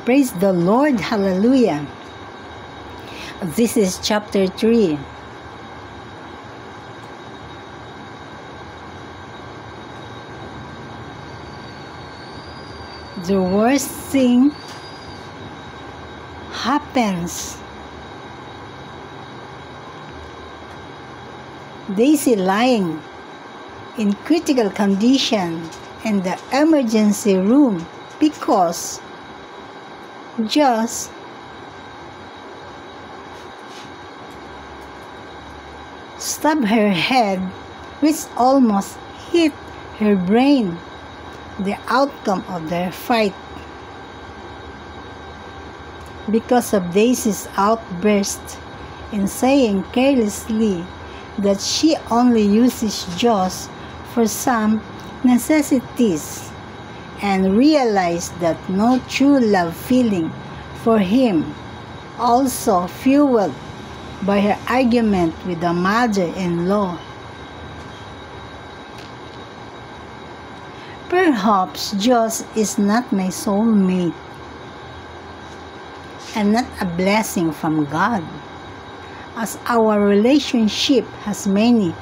Praise the Lord. Hallelujah. This is chapter 3. The worst thing happens. Daisy lying in critical condition in the emergency room because Josh stabbed her head, which almost hit her brain. The outcome of their fight. Because of Daisy's outburst in saying carelessly that she only uses Josh for some necessities, and realized that no true love feeling for him, also fueled by her argument with the mother-in-law. Perhaps Josh is not my soulmate and not a blessing from God, as our relationship has many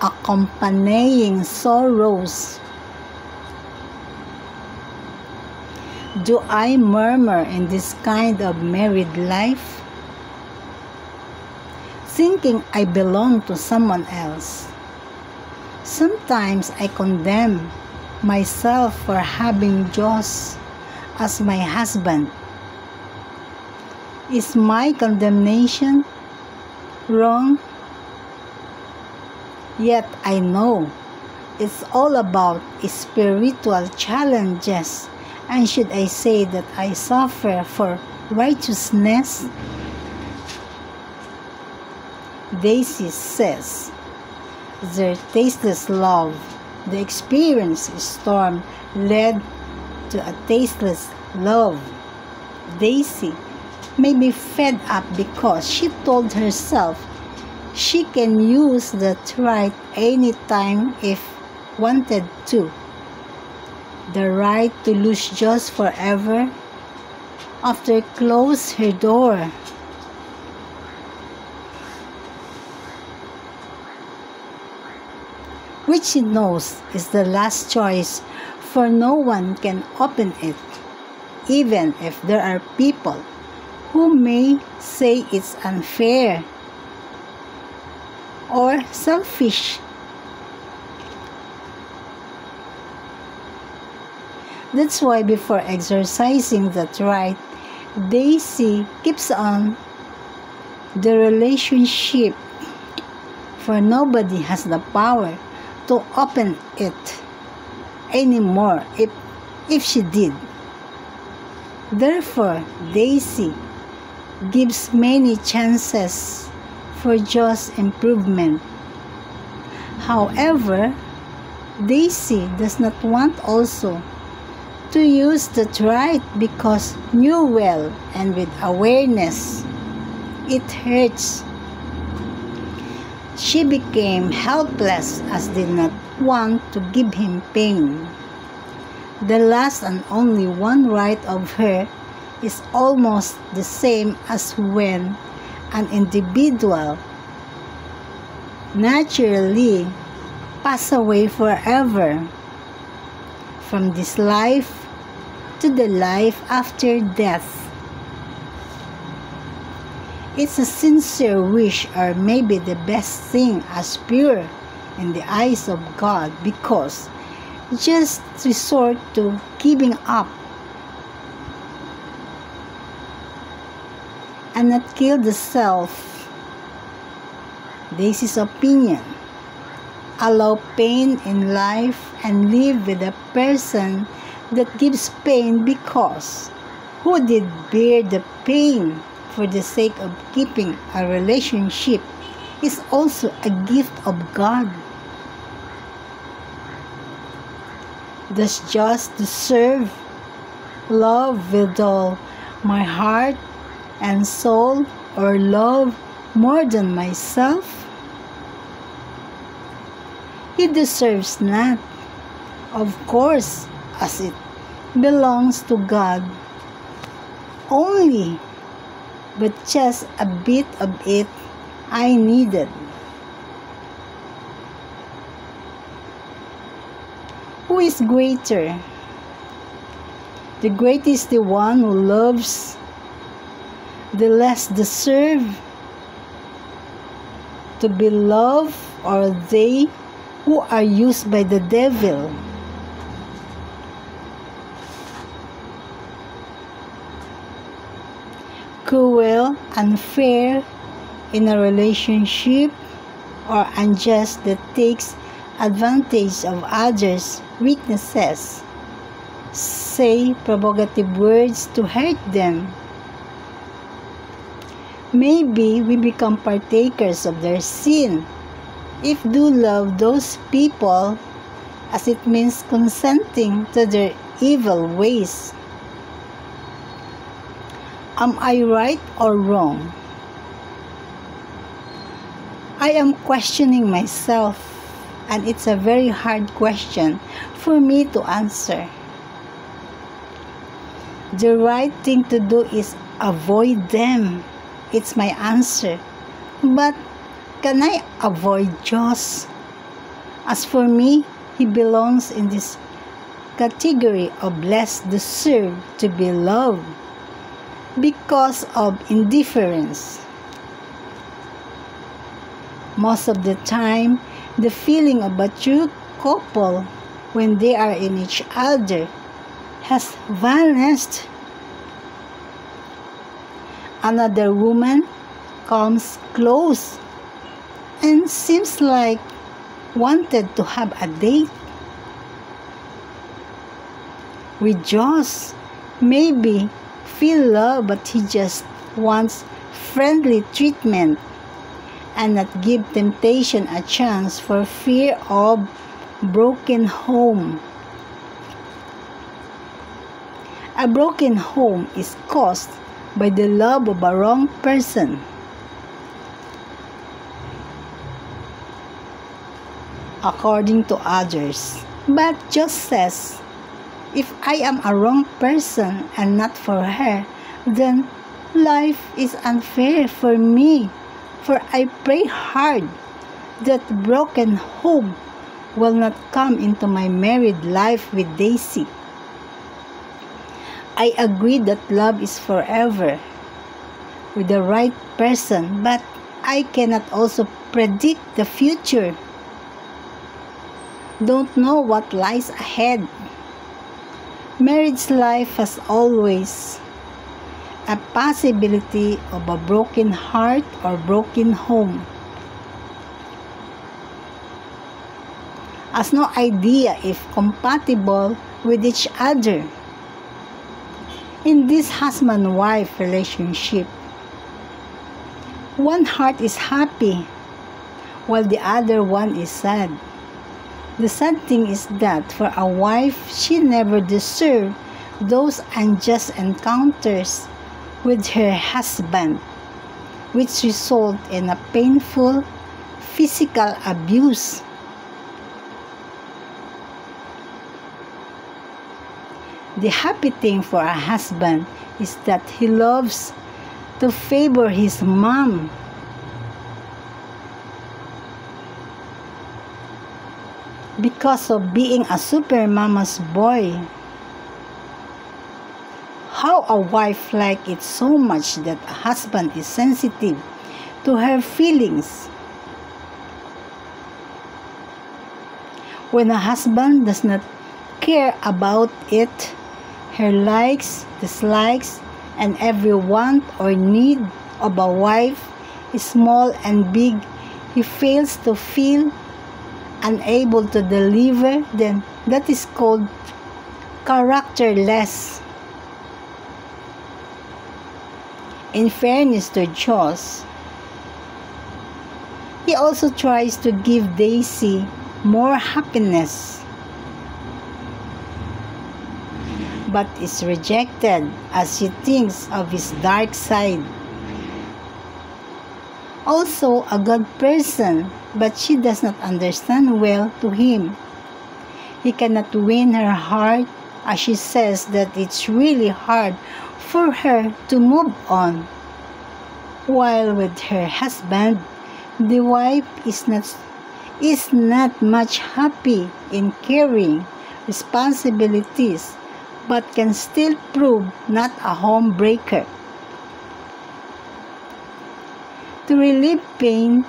accompanying sorrows. Do I murmur in this kind of married life, thinking I belong to someone else? Sometimes I condemn myself for having Josh as my husband. Is my condemnation wrong? Yet I know it's all about spiritual challenges, and should I say that I suffer for righteousness? Daisy says their tasteless love, the experience storm, led to a tasteless love. Daisy may be fed up because she told herself she can use that right anytime if wanted to. The right to lose Josh forever after close her door. Which she knows is the last choice, for no one can open it, even if there are people who may say it's unfair or selfish. That's why before exercising that right, Daisy keeps on the relationship, for nobody has the power to open it anymore if she did. Therefore, Daisy gives many chances for Josh's improvement. However, Daisy does not want also to use that right because knew well and with awareness it hurts. She became helpless as did not want to give him pain. The last and only one right of her is almost the same as when an individual naturally pass away forever from this life to the life after death. It's a sincere wish, or maybe the best thing, as pure in the eyes of God, because just resort to giving up and not kill the self. This is opinion. Allow pain in life and live with a person that gives pain, because who did bear the pain for the sake of keeping a relationship is also a gift of God. Does Josh deserve love with all my heart and soul, or love more than myself? He deserves not, of course, as it belongs to God. only, but just a bit of it I needed. Who is greater? The great is the one who loves the less deserve to be loved, or they who are used by the devil. Cruel, unfair in a relationship, or unjust that takes advantage of others' weaknesses, say provocative words to hurt them. Maybe we become partakers of their sin if do love those people, as it means consenting to their evil ways. Am I right or wrong? I am questioning myself, and it's a very hard question for me to answer. The right thing to do is avoid them. It's my answer. But can I avoid Diyos? As for me, He belongs in this category of less deserve to be loved because of indifference. Most of the time, the feeling of a true couple when they are in each other has vanished. Another woman comes close and seems like wanted to have a date with Joss. Maybe feel love, but he just wants friendly treatment and not give temptation a chance for fear of broken home. A broken home is caused by the love of a wrong person. According to others. But just says, if I am a wrong person and not for her, then life is unfair for me, for I pray hard that broken home will not come into my married life with Daisy. I agree that love is forever with the right person, but I cannot also predict the future. Don't know what lies ahead. Marriage life has always a possibility of a broken heart or broken home. Has no idea if compatible with each other. In this husband-wife relationship, one heart is happy while the other one is sad. The sad thing is that for a wife, she never deserved those unjust encounters with her husband, which result in a painful physical abuse. The happy thing for a husband is that he loves to favor his mom. Because of being a super mama's boy. How a wife likes it so much that a husband is sensitive to her feelings. When a husband does not care about it, her likes, dislikes, and every want or need of a wife, small and big, he fails to feel unable to deliver, then that is called characterless. In fairness to Joss, he also tries to give Daisy more happiness, but is rejected as she thinks of his dark side. Also a good person, but she does not understand well to him. He cannot win her heart as she says that it's really hard for her to move on. While with her husband, the wife is not much happy in carrying responsibilities, but can still prove not a home breaker. To relieve pain,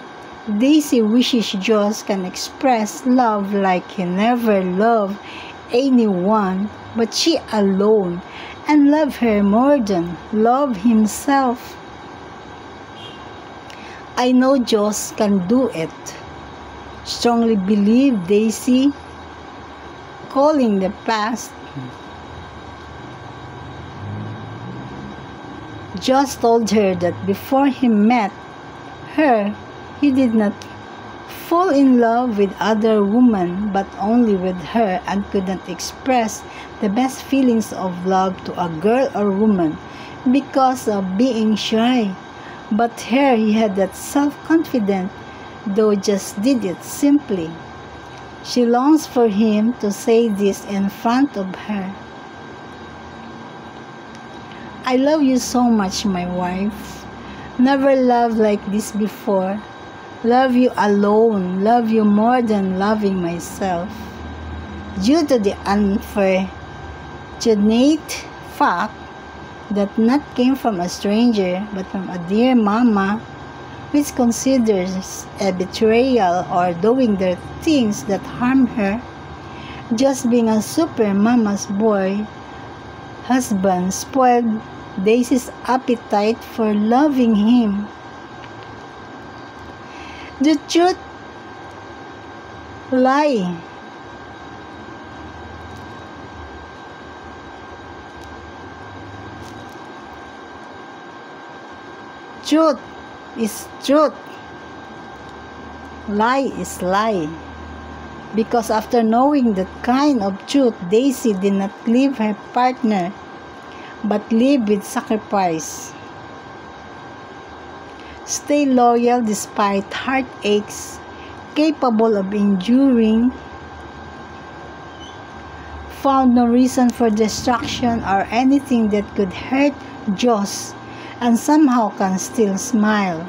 Daisy wishes Joss can express love like he never loved anyone but she alone, and love her more than love himself. I know Joss can do it. Strongly believe Daisy, calling the past. Joss told her that before he met her, he did not fall in love with other women but only with her, and could not express the best feelings of love to a girl or woman because of being shy. But her he had that self-confidence, though just did it simply. She longs for him to say this in front of her. I love you so much, my wife. Never loved like this before. Love you alone. Love you more than loving myself. Due to the unfortunate fact that not came from a stranger but from a dear mama, which considers a betrayal or doing the things that harm her, just being a super mama's boy, husband spoiled Daisy's appetite for loving him. The truth lie. Truth is truth. Lie is lie. Because after knowing that kind of truth, Daisy did not leave her partner, but live with sacrifice. Stay loyal despite heartaches, capable of enduring, found no reason for destruction or anything that could hurt Joss, and somehow can still smile.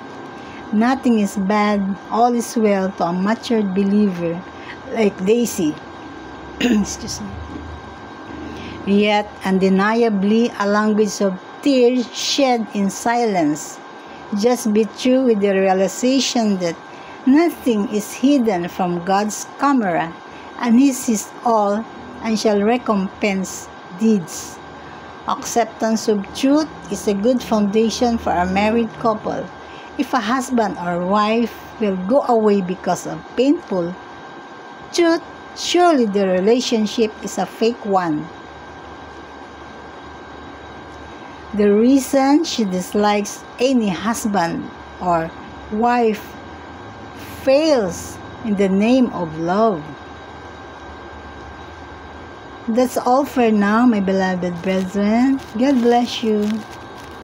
Nothing is bad, all is well to a matured believer like Daisy. Excuse me. Yet, undeniably, a language of tears shed in silence. Just be true with the realization that nothing is hidden from God's camera, and He sees all and shall recompense deeds. Acceptance of truth is a good foundation for a married couple. If a husband or wife will go away because of painful truth, surely the relationship is a fake one. The reason she dislikes any husband or wife fails in the name of love. That's all for now, my beloved brethren. God bless you.